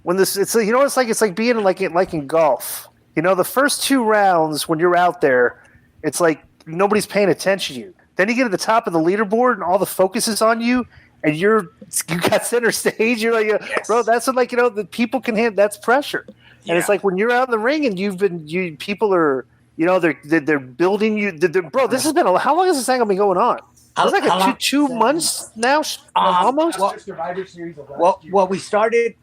when this, it's like, it's like being like in golf. The first 2 rounds when you're out there, it's like nobody's paying attention to you. Then you get to the top of the leaderboard and all the focus is on you, and you got center stage. You're like, yes. Bro, that's what, the people can handle. That's pressure. And it's like when you're out in the ring and people are, they're building you. Bro, this has been how long has this thing been going on? It's like two months now, almost. Well, we started.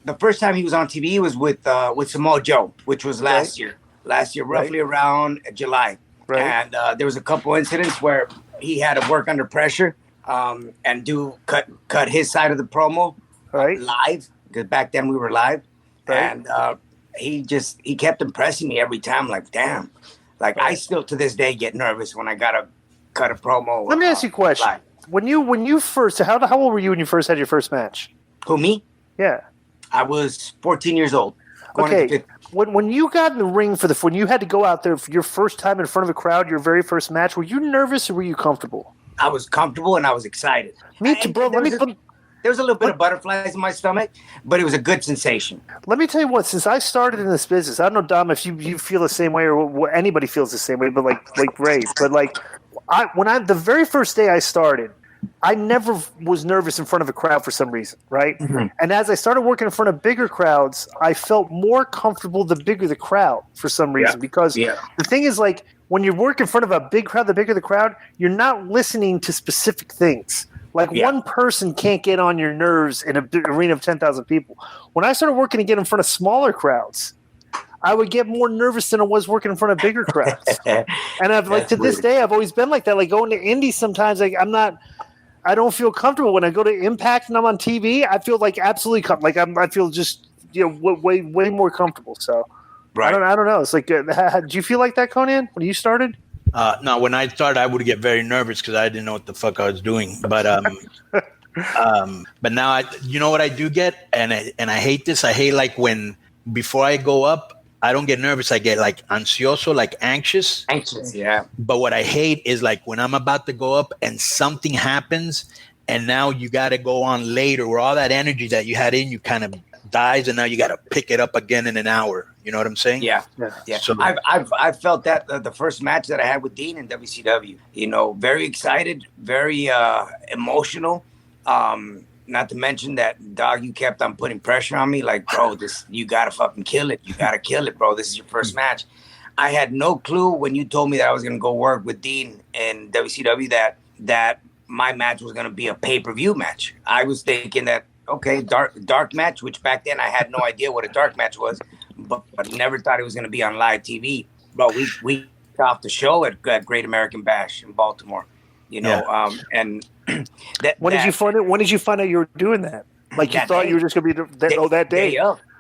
The first time he was on TV was with Samoa Joe, which was last year. Last year, roughly around July. Right. And there was a couple incidents where he had to work under pressure and cut his side of the promo live, because back then we were live. Right. And he kept impressing me every time. Like, damn. Like, I still to this day get nervous when I gotta cut a promo. Let me ask you a question. Live. When you first, how old were you when you first had your first match? Who, me? Yeah. I was 14 years old. Okay. When you got in the ring when you had to go out there for your first time in front of a crowd, your very first match, were you nervous or were you comfortable? I was comfortable and I was excited. Me too, bro. There was a little bit of butterflies in my stomach, but it was a good sensation. Let me tell you what. Since I started in this business, I don't know, Dom, if you feel the same way or anybody feels the same way, but like Ray, but the very first day I started, I never was nervous in front of a crowd for some reason, right? Mm-hmm. And as I started working in front of bigger crowds, I felt more comfortable the bigger the crowd for some reason. Yeah. Because the thing is, like, when you work in front of a big crowd, the bigger the crowd, you're not listening to specific things. Like, one person can't get on your nerves in an arena of 10,000 people. When I started working again in front of smaller crowds, I would get more nervous than I was working in front of bigger crowds. And this day, I've always been like that. Like, going to indies sometimes, like, I don't feel comfortable when I go to Impact and I'm on TV. I feel like absolutely I feel just way more comfortable. So I don't know. It's like, do you feel like that, Konnan, when you started? No, when I started, I would get very nervous because I didn't know what the fuck I was doing. But but now you know what I do get, and I hate this. I hate like when before I go up, I don't get nervous. I get like ansioso, like anxious. Anxious, yeah. But what I hate is like when I'm about to go up and something happens and now you got to go on later where all that energy that you had in you kind of dies and now you got to pick it up again in an hour. You know what I'm saying? Yeah. So I've felt that the first match that I had with Dean in WCW, very excited, very emotional. Not to mention that, dog, you kept on putting pressure on me. Like, bro, you got to fucking kill it. You got to kill it, bro. This is your first match. I had no clue when you told me that I was going to go work with Dean in WCW that my match was going to be a pay-per-view match. I was thinking that, okay, dark match, which back then I had no idea what a dark match was, but never thought it was going to be on live TV. Bro, we off the show at Great American Bash in Baltimore, and... When did you find out you were doing that? Like, you thought you were just going to be that day?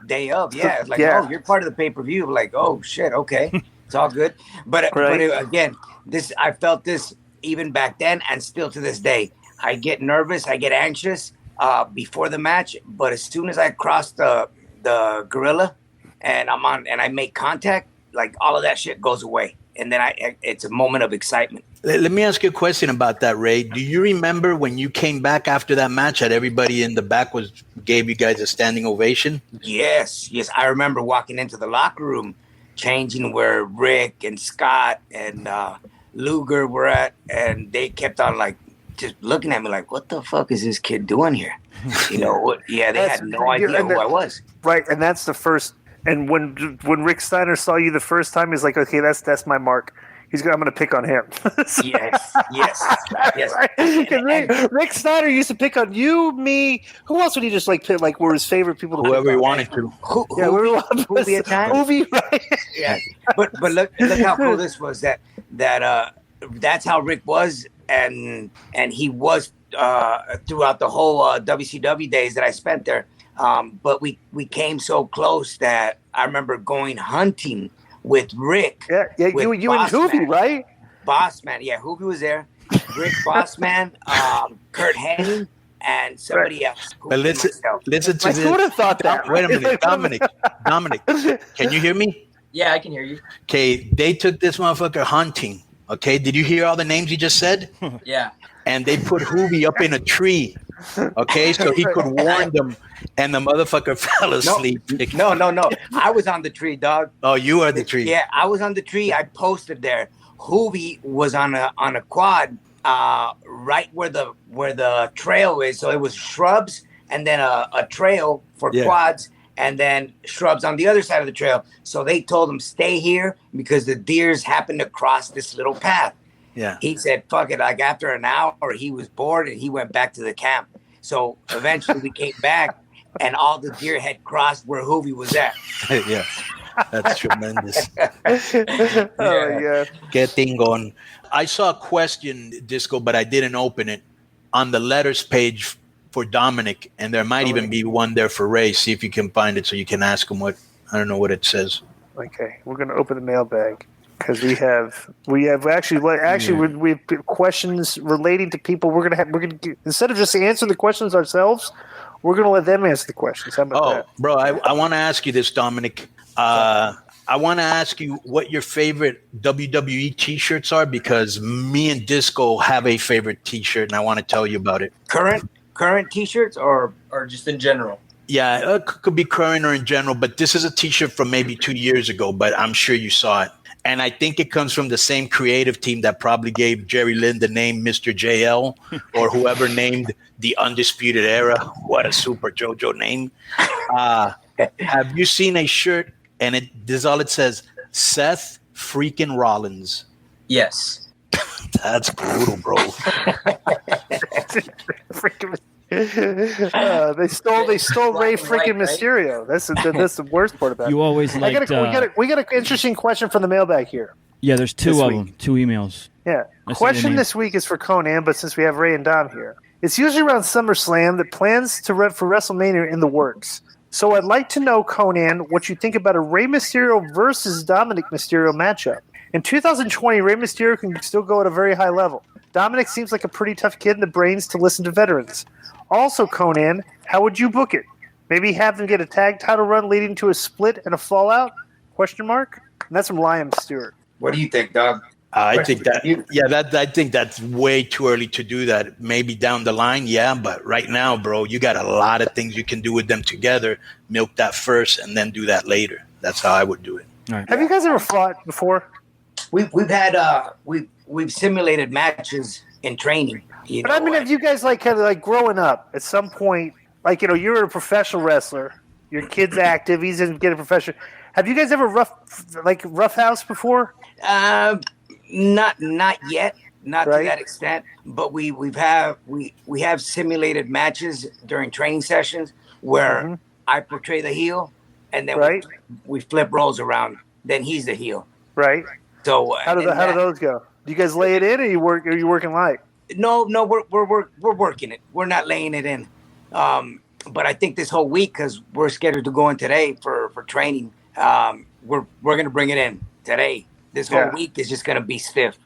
Day of, yeah. It's like, oh, you're part of the pay-per-view. Like, oh, shit, okay. It's all good. But again, I felt this even back then and still to this day. I get nervous, I get anxious before the match, but as soon as I cross the gorilla and I make contact, like, all of that shit goes away. And then it's a moment of excitement. Let me ask you a question about that, Ray. Do you remember when you came back after that match that everybody in the back gave you guys a standing ovation? Yes. I remember walking into the locker room, changing where Rick and Scott and Luger were at, and they kept on like just looking at me like, what the fuck is this kid doing here? Yeah, they had no idea who I was. Right, and that's the first. And when Rick Steiner saw you the first time, he's like, okay, that's my mark. I'm going to pick on him. Yes. Right? Rick Steiner used to pick on you, me. Who else would he just like pick? Like, were his favorite people? Whoever he wanted to. Hoovy at times. Hoovy, right? Yeah. But look how cool this was. That's how Rick was, and he was throughout the whole WCW days that I spent there. But we came so close that I remember going hunting with Rick. Yeah, you and Hoovy, right? Bossman, yeah, Hoovy was there. Rick, Bossman, Kurt Hennig, and somebody else. But listen to this. Who would have thought that? Wait a minute, Dominic, can you hear me? Yeah, I can hear you. Okay, they took this motherfucker hunting. Okay, did you hear all the names he just said? Yeah. And they put Hoovy up in a tree. Okay, so he could warn them, and the motherfucker fell asleep. No. I was on the tree, dog. Oh, you are the tree. Yeah, I was on the tree. I posted there. Hoovy was on a quad, right where the trail is. So it was shrubs and then a trail for quads, and then shrubs on the other side of the trail. So they told him stay here because the deers happened to cross this little path. Yeah. He said, fuck it. Like after an hour, he was bored and he went back to the camp. So eventually we came back and all the deer had crossed where Hoovy was at. Yeah. That's tremendous. Yeah. Getting on. I saw a question, Disco, but I didn't open it on the letters page for Dominic. And there might even be one there for Ray. See if you can find it so you can ask him I don't know what it says. Okay. We're going to open the mailbag. Because we have actually we have questions relating to people. We're gonna instead of just answering the questions ourselves, we're gonna let them answer the questions. How about that? Bro, I want to ask you this, Dominic. I want to ask you what your favorite WWE T-shirts are because me and Disco have a favorite T-shirt, and I want to tell you about it. Current T-shirts or just in general? Yeah, it could be current or in general, but this is a T-shirt from maybe 2 years ago, but I'm sure you saw it. And I think it comes from the same creative team that probably gave Jerry Lynn the name Mr. JL or whoever named the Undisputed Era. What a super JoJo name. Have you seen a shirt? And this is all it says, Seth freaking Rollins. Yes. That's brutal, bro. They stole Ray freaking Mysterio. That's the worst part about it. You always like. We got an interesting question from the mailbag here. Yeah, there's two of them, 2 emails. Yeah. Question this week is for Konnan, but since we have Ray and Dom here, it's usually around SummerSlam that plans to for WrestleMania are in the works. So I'd like to know, Konnan, what you think about a Rey Mysterio versus Dominik Mysterio matchup. In 2020, Rey Mysterio can still go at a very high level. Dominic seems like a pretty tough kid in the brains to listen to veterans. Also, Konnan, how would you book it? Maybe have them get a tag title run leading to a split and a fallout? Question mark. And that's from Liam Stewart. What do you think, Doug? I think I think that's way too early to do that. Maybe down the line, yeah, but right now, bro, you got a lot of things you can do with them together. Milk that first and then do that later. That's how I would do it. Right. Have you guys ever fought before? We've had we've simulated matches in training. But I mean, have you guys kind of growing up at some point, you're a professional wrestler, your kid's active, he's in getting professional. Have you guys ever Roughhouse before? Not yet, not right? to that extent. But we have simulated matches during training sessions where I portray the heel, and then we flip roles around. Then he's the heel. Right. So how do those go? Do you guys lay it in, or are you working light? No, we're working it. We're not laying it in. But I think this whole week, because we're scheduled to go in today for training, we're gonna bring it in today. This whole week is just gonna be stiff.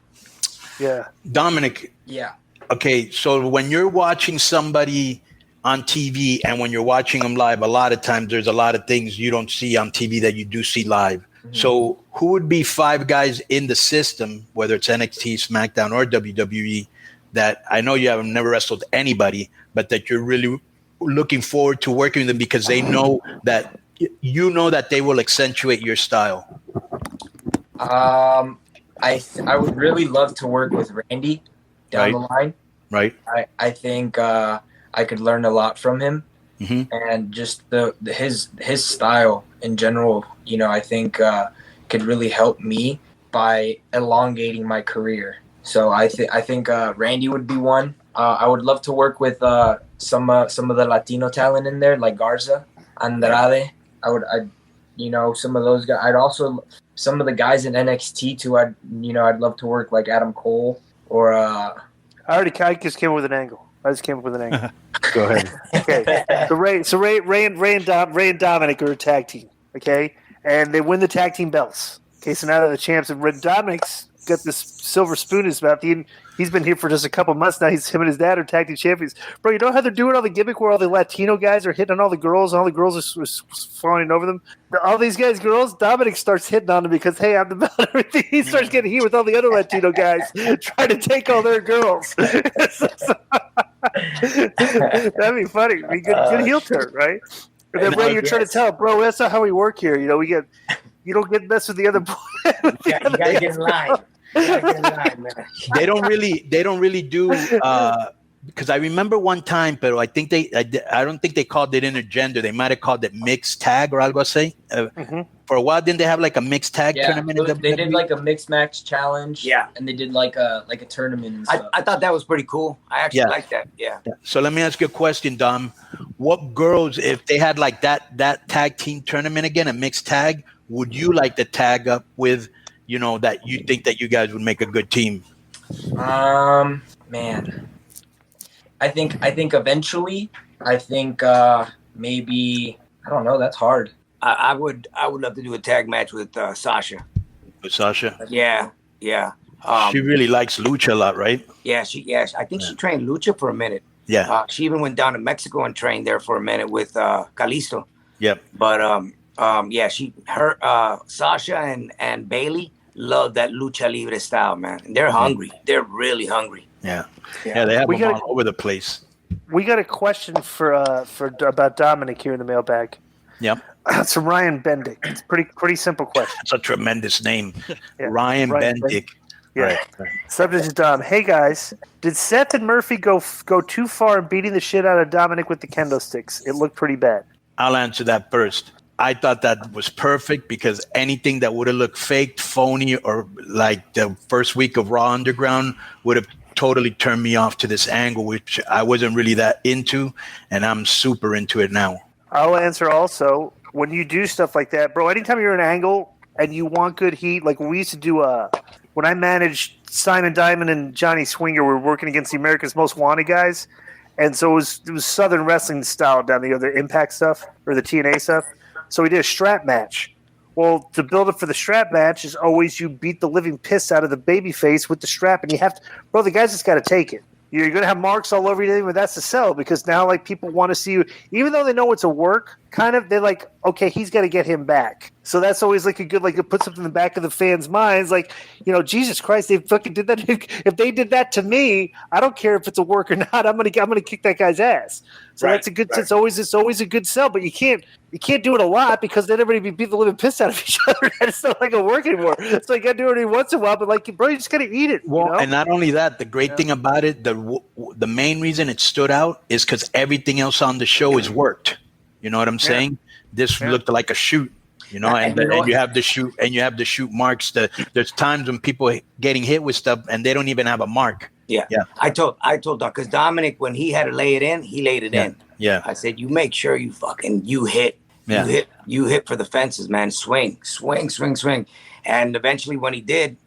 Yeah. Dominic. Yeah. Okay, so when you're watching somebody on TV and when you're watching them live, a lot of times there's a lot of things you don't see on TV that you do see live. Mm-hmm. So who would be 5 guys in the system, whether it's NXT, SmackDown, or WWE, that I know you have never wrestled anybody, but that you're really looking forward to working with them because they know that they will accentuate your style? I would really love to work with Randy down the line. Right. I think I could learn a lot from him, and just his style in general. I think could really help me by elongating my career. So I think Randy would be one. I would love to work with some of the Latino talent in there, like Garza, Andrade. Some of those guys. I'd also some of the guys in NXT too. I'd love to work like Adam Cole or. I just came up with an angle. Go ahead. Okay. So Ray and Dominic are a tag team. Okay, and they win the tag team belts. Okay, so now they're the champs. And Dominic's got this silver spoon in his mouth. He's been here for just a couple months now. Him and his dad are tag team champions. Bro, you know how they're doing all the gimmick where all the Latino guys are hitting on all the girls, and all the girls are fawning over them? All these guys, girls, Dominic starts hitting on them because, hey, I'm the belt and everything. He starts getting heat with all the other Latino guys trying to take all their girls. That'd be funny. Be good heel turn, right? And then, Ray, you're trying to tell, bro, that's not how we work here. You know, you don't get messed with the other boy. You gotta get in line. Man. They don't really do because I remember one time, but I don't think they called it intergender. They might have called it mixed tag or algo así. For a while, didn't they have like a mixed tag tournament? They did like a mixed match challenge. Yeah, and they did like a tournament and stuff. I thought that was pretty cool. I actually like that. Yeah. So let me ask you a question, Dom. What girls, if they had like that tag team tournament again, a mixed tag, would you like to tag up with? You know, that you think that you guys would make a good team? Man, I think eventually, maybe, I don't know. That's hard. I would love to do a tag match with Sasha. With Sasha? Yeah. She really likes lucha a lot, right? Yeah, I think she trained lucha for a minute. Yeah. She even went down to Mexico and trained there for a minute with Kalisto. Yep. But Sasha and Bailey love that lucha libre style, man. And they're hungry. They're really hungry. Yeah. They have them all over the place. We got a question for about Dominic here in the mailbag. Yep. It's from Ryan Bendick. It's pretty simple question. That's a tremendous name. Yeah. Ryan Bendick. Yeah. Right. Subject is Dom. Hey guys, did Seth and Murphy go too far in beating the shit out of Dominic with the kendo sticks? It looked pretty bad. I'll answer that first. I thought that was perfect because anything that would have looked fake, phony, or like the first week of Raw Underground would have totally turned me off to this angle, which I wasn't really that into, and I'm super into it now. I'll answer also. When you do stuff like that, bro, anytime you're in an angle and you want good heat, like we used to do when I managed Simon Diamond and Johnny Swinger, we were working against the America's Most Wanted guys, and so it was Southern Wrestling style down the other Impact stuff or the TNA stuff. So we did a strap match. Well, to build up for the strap match is always you beat the living piss out of the baby face with the strap, and you have to, bro, the guys just got to take it. You're going to have marks all over you, but that's the sell because now like people want to see you, even though they know it's a work, kind of, they're like, okay, he's got to get him back. So that's always like a good, like it puts something in the back of the fans' minds, like, you know, Jesus Christ, they fucking did that. If they did that to me, I don't care if it's a work or not. I'm gonna kick that guy's ass. So that's a good. Right. It's always a good sell, but you can't do it a lot because then everybody beat the living piss out of each other. It's not like a work anymore. So you got to do it every once in a while, but like, bro, you just got to eat it. Well, you know? And not only that, the great thing about it, the main reason it stood out is because everything else on the show is worked. You know what I'm saying? This looked like a shoot. You know, and you have the shoot marks. There's times when people getting hit with stuff and they don't even have a mark. Yeah. I told because Dominic, when he had to lay it in, he laid it in. Yeah. I said, you make sure you hit. Yeah. You hit for the fences, man. Swing. And eventually when he did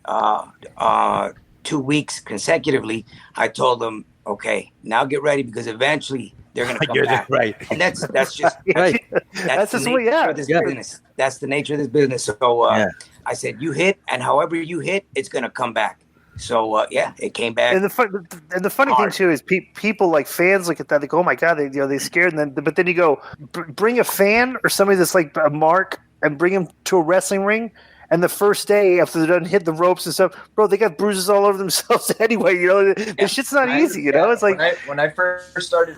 2 weeks consecutively, I told him, okay, now get ready because eventually they're going to come back. Right. And that's just right. That's the nature of this business. That's the nature of this business. So I said, you hit, and however you hit, it's going to come back. So it came back. And the funny thing too is people like fans look at that, they go, "Oh my god," they scared. And then you go, bring a fan or somebody that's like a mark and bring him to a wrestling ring. And the first day after they're done hitting the ropes and stuff, bro, they got bruises all over themselves anyway. You know, this shit's not easy. You know, it's like when I first started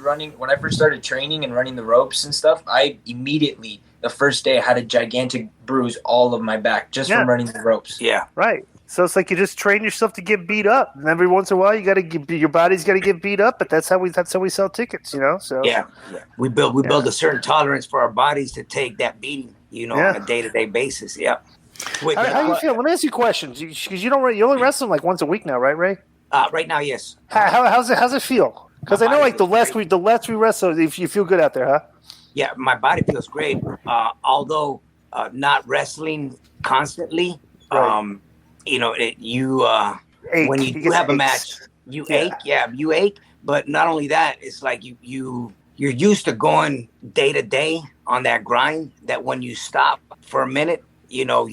training and running the ropes and stuff, I immediately the first day had a gigantic bruise all of my back just from running the ropes. Yeah, right. So it's like you just train yourself to get beat up, and every once in a while you got to your body's got to get beat up. But that's how we sell tickets, you know. So we build a certain tolerance for our bodies to take that beating, you know, on a day-to-day basis. Yeah. Wait, how you feel? Let me ask you questions because you only wrestle like once a week now, right, Ray? Right now, yes. How's it feel? Because I know like the less we wrestle, if you feel good out there, huh? Yeah, my body feels great. Although not wrestling constantly. Right. You know, when you do have a match, you ache. Yeah, you ache. But not only that, it's like you're used to going day to day on that grind. That when you stop for a minute, you know,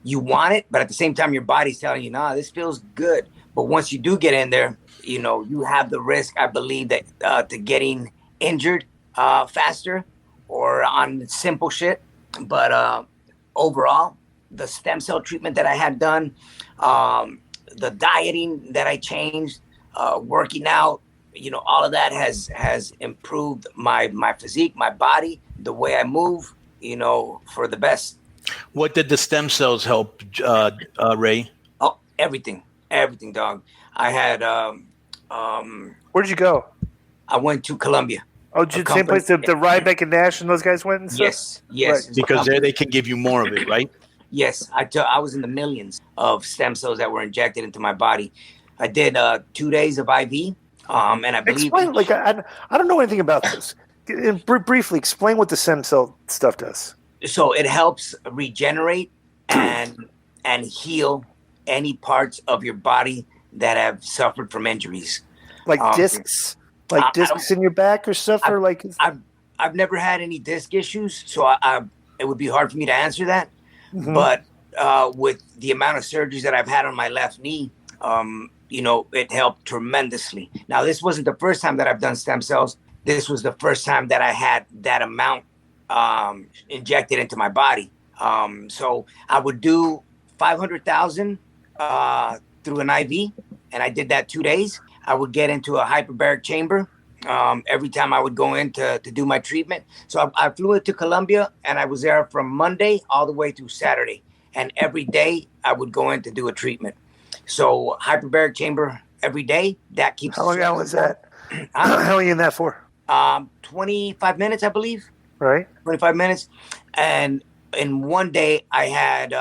you want it, but at the same time, your body's telling you, nah, this feels good. But once you do get in there, you know, you have the risk, I believe, that to getting injured faster or on simple shit. But overall, the stem cell treatment that I had done, the dieting that I changed, working out, you know, all of that has improved my physique, my body, the way I move, you know, for the best. What did the stem cells help, Ray? Oh, everything, dog. I had Where'd you go? I went to Colombia. Oh, same place that the Ryback and Nash and those guys went and stuff? Yes. Right. Because there they can give you more of it, right? Yes, I was in the millions of stem cells that were injected into my body. I did 2 days of IV, and I believe. Explain, like I don't know anything about this. Briefly, explain what the stem cell stuff does. So it helps regenerate and heal any parts of your body that have suffered from injuries, like discs, discs in your back or stuff, or like. I've never had any disc issues, so it would be hard for me to answer that. Mm-hmm. But with the amount of surgeries that I've had on my left knee, you know, it helped tremendously. Now, this wasn't the first time that I've done stem cells. This was the first time that I had that amount injected into my body. So I would do 500,000 through an IV, and I did that 2 days. I would get into a hyperbaric chamber every time I would go in to do my treatment. So I flew into Colombia, and I was there from Monday all the way through Saturday. And every day I would go in to do a treatment. So hyperbaric chamber every day. That keeps. How long was that? How long are you in that for? 25 minutes, I believe. Right. 25 minutes. And in one day, I had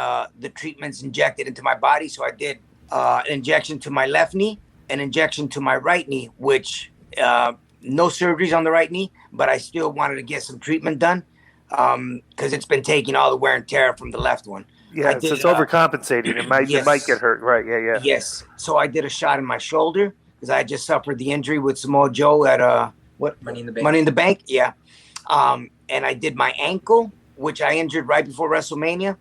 the treatments injected into my body. So I did an injection to my left knee, an injection to my right knee, which no surgeries on the right knee, but I still wanted to get some treatment done because it's been taking all the wear and tear from the left one. Yeah, so it's overcompensating. It might get hurt. Right, yeah. Yes. So I did a shot in my shoulder because I just suffered the injury with Samoa Joe at Money in the Bank. Money in the Bank, yeah. And I did my ankle, which I injured right before WrestleMania.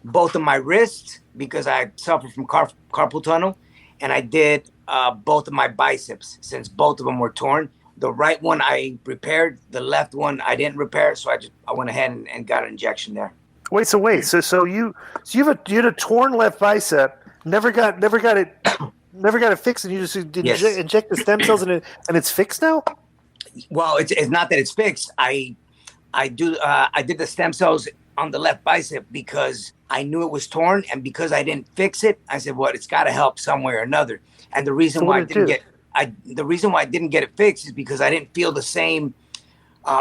Both of my wrists because I suffered from carpal tunnel, and I did both of my biceps since both of them were torn. The right one I repaired, the left one I didn't repair, so I went ahead and got an injection there. Wait, so you had a torn left bicep, never got it fixed, and you just inject the stem cells and it's fixed now? Well, it's not that it's fixed. I did the stem cells on the left bicep because I knew it was torn, and because I didn't fix it, I said, well, it's got to help some way or another. And the reason why I didn't get it fixed is because I didn't feel the same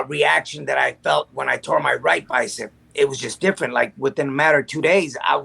reaction that I felt when I tore my right bicep. It was just different. Like within a matter of 2 days, I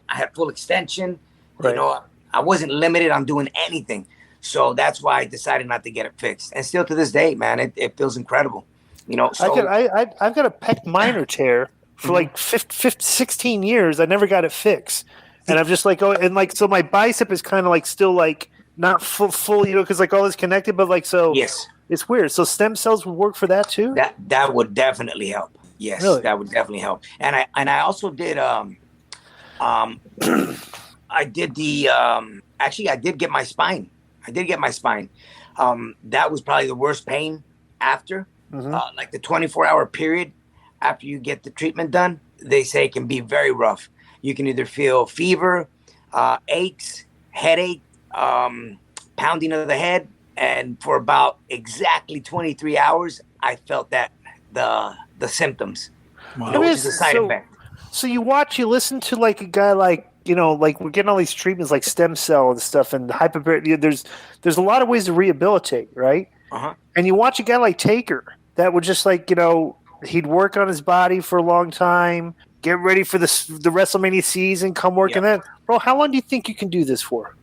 had full extension. Right. You know, I wasn't limited on doing anything. So that's why I decided not to get it fixed. And still to this day, man, it feels incredible. You know, so I've got a pec minor tear for like 16 years. I never got it fixed. And I'm just like, so my bicep is kind of like still like not full, you know, because like all is connected, but like, so yes, it's weird. So stem cells would work for that too? That would definitely help. Yes, really? That would definitely help. And I also did I did get my spine. I did get my spine. That was probably the worst pain after, like the 24-hour period after you get the treatment done. They say it can be very rough. You can either feel fever, aches, headache, pounding of the head, and for about exactly 23 hours, I felt that the symptoms, which is a side effect. So you listen to like a guy like, you know, like we're getting all these treatments like stem cell and stuff and hyperbaric. There's a lot of ways to rehabilitate, right? And you watch a guy like Taker that would just like, you know, he'd work on his body for a long time, get ready for the WrestleMania season, come work in that. Bro, how long do you think you can do this for?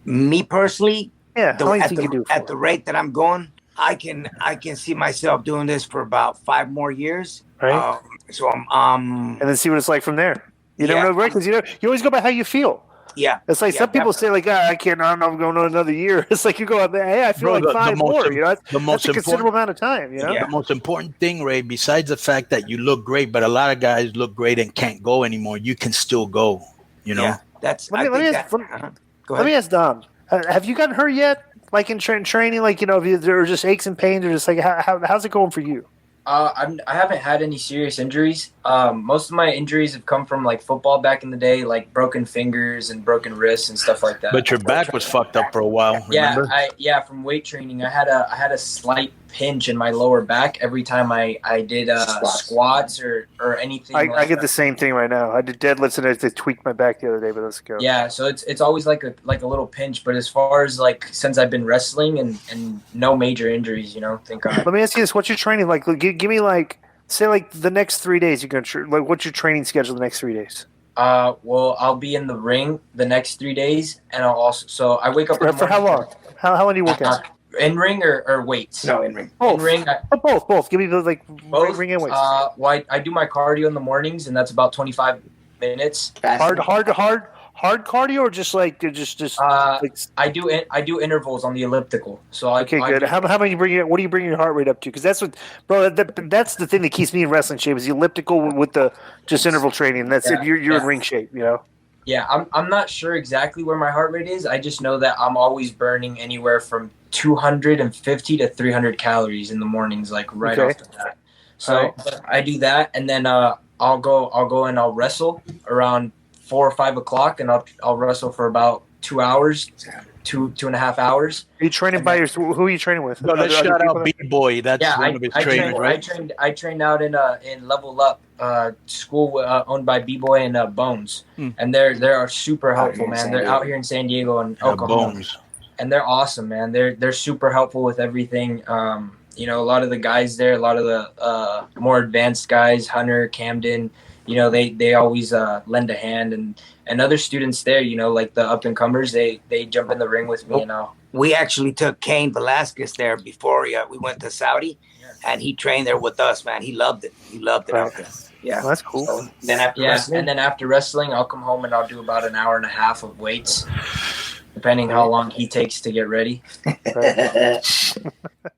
Me personally, how long do you think you can do it for? At the rate that I'm going, I can see myself doing this for about 5 more years. Right. So I'm and then see what it's like from there. You never know, right? Because you always go by how you feel. Yeah. It's like some people say like, I can't. I don't know. I'm going on another year. It's like you go out there. Hey, I feel like 5 more. You know, that's a considerable amount of time. You know, the most important thing, Ray, besides the fact that you look great, but a lot of guys look great and can't go anymore. You can still go. You know, Yeah, that's. Let me ask Dom. Have you gotten hurt yet? Like in training, like if there are just aches and pains, or just like how's it going for you? I haven't had any serious injuries. Most of my injuries have come from like football back in the day, like broken fingers and broken wrists and stuff like that. but your back was fucked up for a while. Remember? Yeah, from weight training, I had a slight pinch in my lower back every time I did squats or anything. I get the same thing right now. I did deadlifts and I tweaked my back the other day, but let's go. Yeah, so it's always like a little pinch. But as far as like since I've been wrestling and no major injuries, thank God. Let me ask you this: what's your training like? Give me like, say like the next 3 days. You're gonna like, what's your training schedule the next 3 days? Well, I'll be in the ring the next 3 days, and I'll also I wake up for how long? How long do you work out? In ring or weights? No, in ring. Both. In ring, Both. Give me the both. Ring and weights. Well, I do my cardio in the mornings, and that's about 25 minutes. Hard cardio, or just like just. I do intervals on the elliptical. So okay, good. How many you bring? What do you bring your heart rate up to? Because that's what, bro. That's the thing that keeps me in wrestling shape is the elliptical with the just interval training. That's it. You're in ring shape, Yeah, I'm not sure exactly where my heart rate is. I just know that I'm always burning anywhere from 250 to 300 calories in the mornings, like right off the bat. So I do that, and then I'll go and I'll wrestle around 4 or 5 o'clock, and I'll wrestle for about 2 hours, two and a half hours. Are you training by yourself? Who are you training with? No, let's shout out B-Boy. That's one of his trainers, right? I trained out in Level Up school owned by B-Boy and Bones, and they're super helpful, man. They're out here in San Diego and Oklahoma, Bones. and they're awesome, man. They're super helpful with everything. A lot of the guys there, a lot of the more advanced guys, Hunter, Camden, they always lend a hand, and other students there, like the up and comers, they jump in the ring with me. We actually took Cain Velasquez there before we went to Saudi, and he trained there with us, man. He loved it. Out there. Yeah, well, that's cool. So then after wrestling, I'll come home and I'll do about an hour and a half of weights, depending how long he takes to get ready.